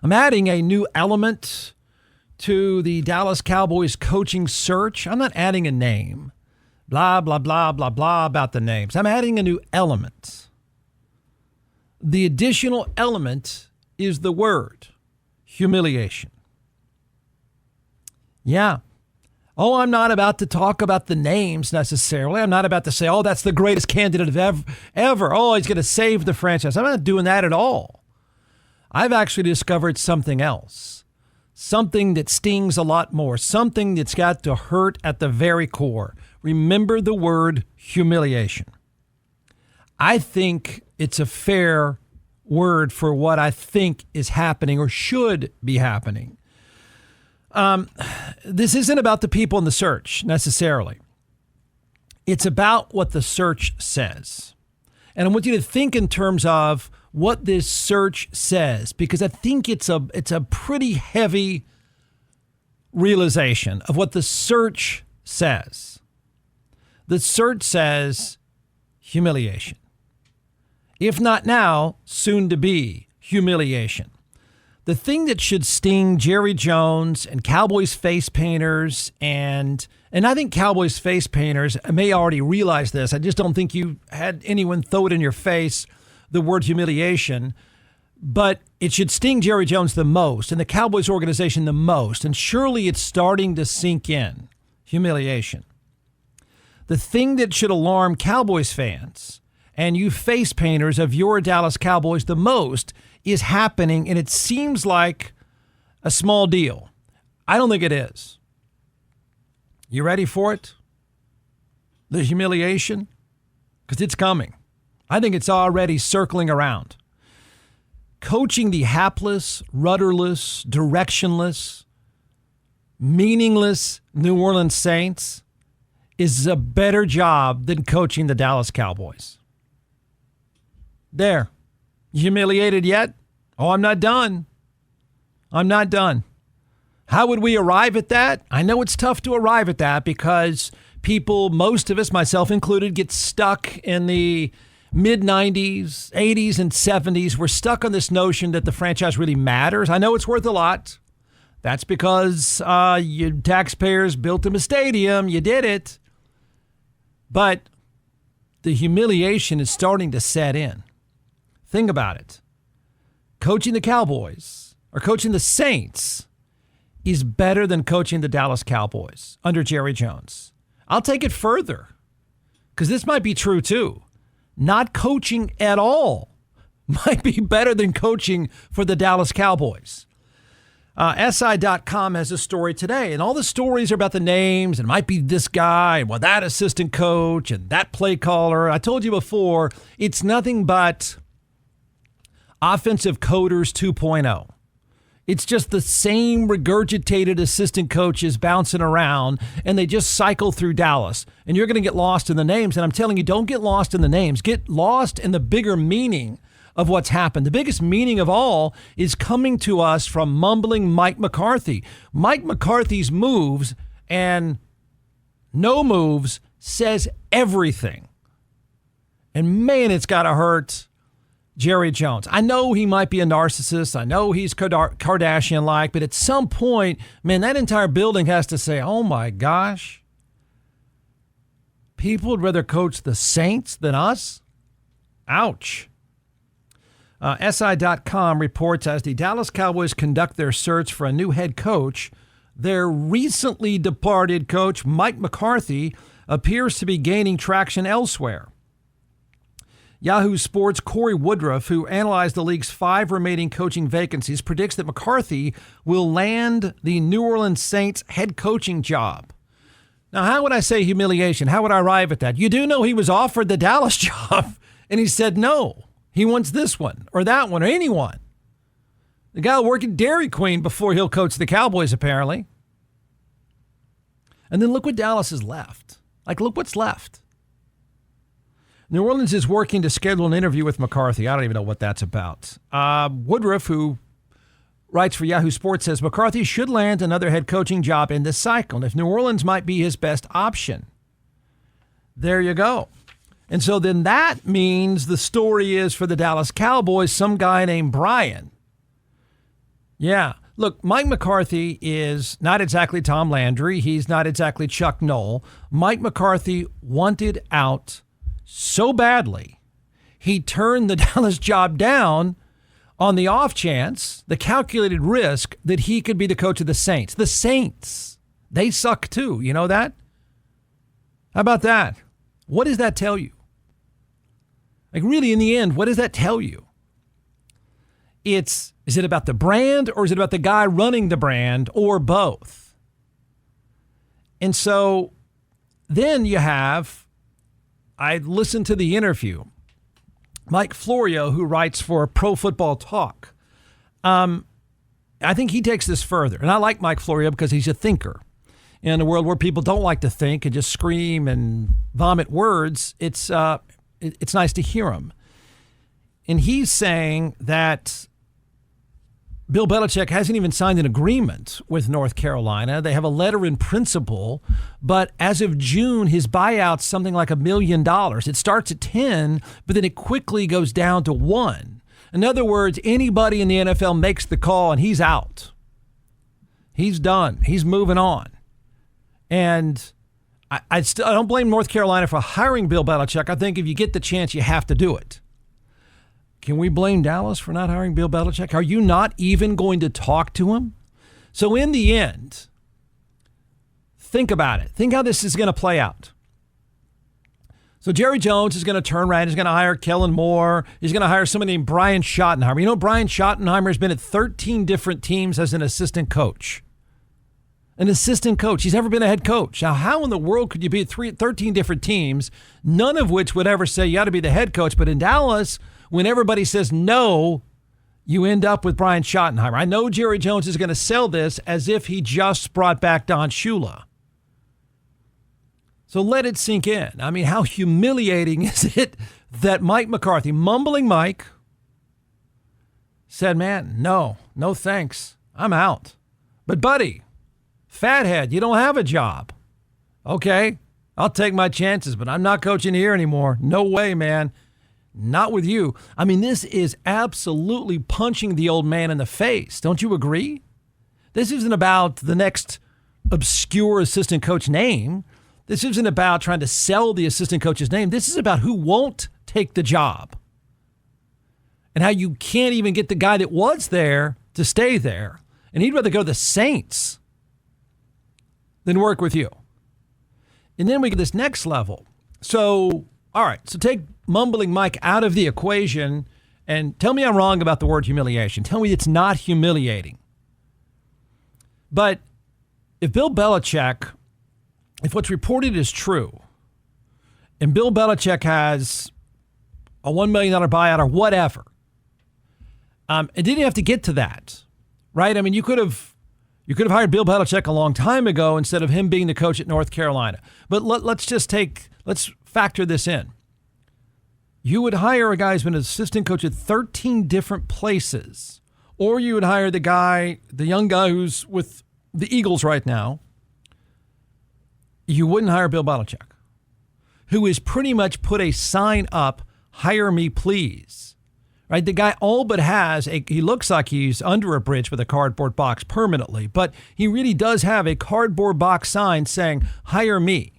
I'm adding a new element to the Dallas Cowboys coaching search. I'm not adding a name. Blah, blah, blah, blah, blah about the names. I'm adding a new element. The additional element is the word humiliation. Yeah. Oh, I'm not about to talk about the names necessarily. I'm not about to say, oh, that's the greatest candidate ever. Oh, he's going to save the franchise. I'm not doing that at all. I've actually discovered something else. Something that stings a lot more. Something that's got to hurt at the very core. Remember the word humiliation. I think it's a fair word for what I think is happening or should be happening. This isn't about the people in the search necessarily. It's about what the search says. And I want you to think in terms of what this search says, because I think it's a pretty heavy realization of what the search says. The search says humiliation. If not now, soon to be humiliation. The thing that should sting Jerry Jones and Cowboys face painters, and I think Cowboys face painters may already realize this. I just don't think you had anyone throw it in your face, the word humiliation. But it should sting Jerry Jones the most and the Cowboys organization the most. And surely it's starting to sink in. Humiliation. The thing that should alarm Cowboys fans and you face painters of your Dallas Cowboys the most is happening, and it seems like a small deal. I don't think it is. You ready for it? The humiliation? Because it's coming. I think it's already circling around. Coaching the hapless, rudderless, directionless, meaningless New Orleans Saints is a better job than coaching the Dallas Cowboys. There. Humiliated yet? Oh, I'm not done. I'm not done. How would we arrive at that? I know it's tough to arrive at that because people, most of us, myself included, get stuck in the mid-90s, 80s, and 70s. We're stuck on this notion that the franchise really matters. I know it's worth a lot. That's because you taxpayers built them a stadium. You did it. But the humiliation is starting to set in. Think about it. Coaching the Cowboys or coaching the Saints is better than coaching the Dallas Cowboys under Jerry Jones. I'll take it further because this might be true too. Not coaching at all might be better than coaching for the Dallas Cowboys. SI.com has a story today, and all the stories are about the names, and it might be this guy, and well, that assistant coach, and that play caller. I told you before, it's nothing but offensive coders 2.0. It's just the same regurgitated assistant coaches bouncing around, and they just cycle through Dallas. And you're going to get lost in the names, and I'm telling you, don't get lost in the names. Get lost in the bigger meaning of what's happened. The biggest meaning of all is coming to us from mumbling Mike McCarthy. Mike McCarthy's moves and no moves says everything. And man, it's got to hurt Jerry Jones. I know he might be a narcissist. I know he's Kardashian-like, but at some point, man, that entire building has to say, oh my gosh, people would rather coach the Saints than us? Ouch. SI.com reports as the Dallas Cowboys conduct their search for a new head coach, their recently departed coach, Mike McCarthy, appears to be gaining traction elsewhere. Yahoo Sports' Corey Woodruff, who analyzed the league's 5 remaining coaching vacancies, predicts that McCarthy will land the New Orleans Saints head coaching job. Now, how would I say humiliation? How would I arrive at that? You do know he was offered the Dallas job, and he said no. He wants this one or that one or anyone. The guy will work at Dairy Queen before he'll coach the Cowboys, apparently. And then look what Dallas has left. Like, look what's left. New Orleans is working to schedule an interview with McCarthy. I don't even know what that's about. Woodruff, who writes for Yahoo Sports, says McCarthy should land another head coaching job in this cycle. And if New Orleans might be his best option, there you go. And so then that means the story is for the Dallas Cowboys, some guy named Brian Yeah. Look, Mike McCarthy is not exactly Tom Landry. He's not exactly Chuck Noll. Mike McCarthy wanted out so badly, he turned the Dallas job down on the off chance, the calculated risk that he could be the coach of the Saints. The Saints, they suck too. You know that? How about that? What does that tell you? Like, really, in the end, what does that tell you? Is it about the brand, or is it about the guy running the brand, or both? And so then I listened to the interview. Mike Florio, who writes for Pro Football Talk, I think he takes this further. And I like Mike Florio because he's a thinker. In a world where people don't like to think and just scream and vomit words, it's nice to hear him. And he's saying that Bill Belichick hasn't even signed an agreement with North Carolina. They have a letter in principle, but as of June, his buyout's something like $1 million. It starts at 10, but then it quickly goes down to 1. In other words, anybody in the NFL makes the call and he's out. He's done. He's moving on. And I don't blame North Carolina for hiring Bill Belichick. I think if you get the chance, you have to do it. Can we blame Dallas for not hiring Bill Belichick? Are you not even going to talk to him? So in the end, think about it. Think how this is going to play out. So Jerry Jones is going to turn around. He's going to hire Kellen Moore. He's going to hire somebody named Brian Schottenheimer. You know, Brian Schottenheimer has been at 13 different teams as an assistant coach. An assistant coach. He's never been a head coach. Now, how in the world could you be at 13 different teams, none of which would ever say you ought to be the head coach? But in Dallas, when everybody says no, you end up with Brian Schottenheimer. I know Jerry Jones is going to sell this as if he just brought back Don Shula. So let it sink in. I mean, how humiliating is it that Mike McCarthy, mumbling Mike, said, man, no thanks. I'm out. But buddy, fathead, you don't have a job. Okay, I'll take my chances, but I'm not coaching here anymore. No way, man. Not with you. I mean, this is absolutely punching the old man in the face. Don't you agree? This isn't about the next obscure assistant coach name. This isn't about trying to sell the assistant coach's name. This is about who won't take the job and how you can't even get the guy that was there to stay there. And he'd rather go to the Saints than work with you. And then we get this next level. So, all right, so take mumbling Mike out of the equation and tell me I'm wrong about the word humiliation. Tell me it's not humiliating. But if Bill Belichick, if what's reported is true, and Bill Belichick has a $1 million buyout or whatever, it didn't have to get to that, right? I mean, you could have hired Bill Belichick a long time ago instead of him being the coach at North Carolina. But let's factor this in. You would hire a guy who's been an assistant coach at 13 different places, or you would hire the young guy who's with the Eagles right now. You wouldn't hire Bill Belichick, who has pretty much put a sign up, hire me, please. Right? The guy all but he looks like he's under a bridge with a cardboard box permanently, but he really does have a cardboard box sign saying, hire me.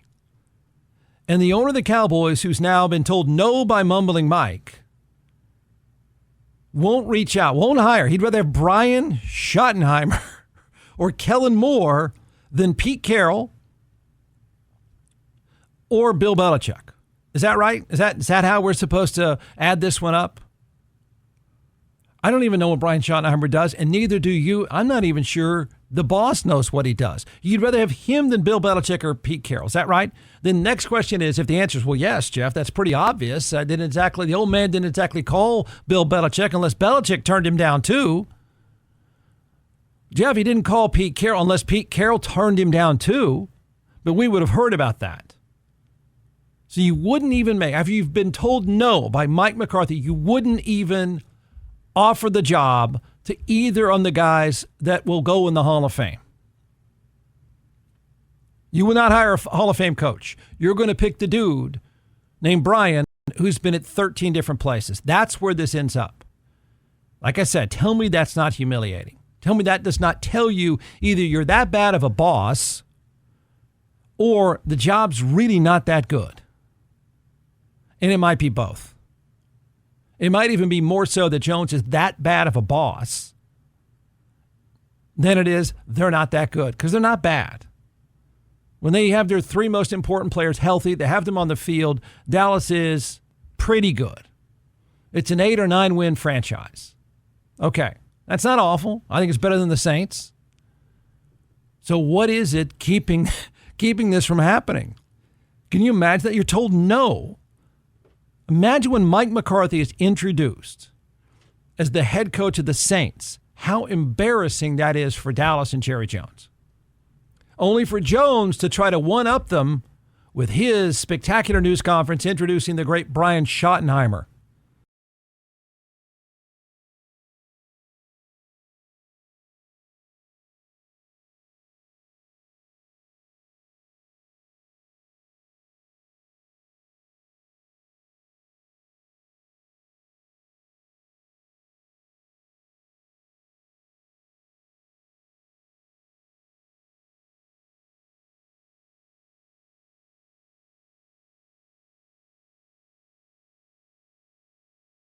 And the owner of the Cowboys, who's now been told no by mumbling Mike, won't reach out, won't hire. He'd rather have Brian Schottenheimer or Kellen Moore than Pete Carroll or Bill Belichick. Is that right? Is that how we're supposed to add this one up? I don't even know what Brian Schottenheimer does, and neither do you. I'm not even sure the boss knows what he does. You'd rather have him than Bill Belichick or Pete Carroll. Is that right? Then the next question is, if the answer is, well, yes, Jeff, that's pretty obvious. The old man didn't exactly call Bill Belichick unless Belichick turned him down too. Jeff, he didn't call Pete Carroll unless Pete Carroll turned him down too. But we would have heard about that. So you wouldn't even after you've been told no by Mike McCarthy, you wouldn't even offer the job to either of the guys that will go in the Hall of Fame. You will not hire a Hall of Fame coach. You're going to pick the dude named Brian who's been at 13 different places. That's where this ends up. Like I said, tell me that's not humiliating. Tell me that does not tell you either you're that bad of a boss or the job's really not that good. And it might be both. It might even be more so that Jones is that bad of a boss than it is they're not that good, because they're not bad. When they have their three most important players healthy, they have them on the field, Dallas is pretty good. It's an 8 or 9 win franchise. Okay, that's not awful. I think it's better than the Saints. So what is it keeping this from happening? Can you imagine that? You're told no. Imagine when Mike McCarthy is introduced as the head coach of the Saints, how embarrassing that is for Dallas and Jerry Jones. Only for Jones to try to one-up them with his spectacular news conference introducing the great Brian Schottenheimer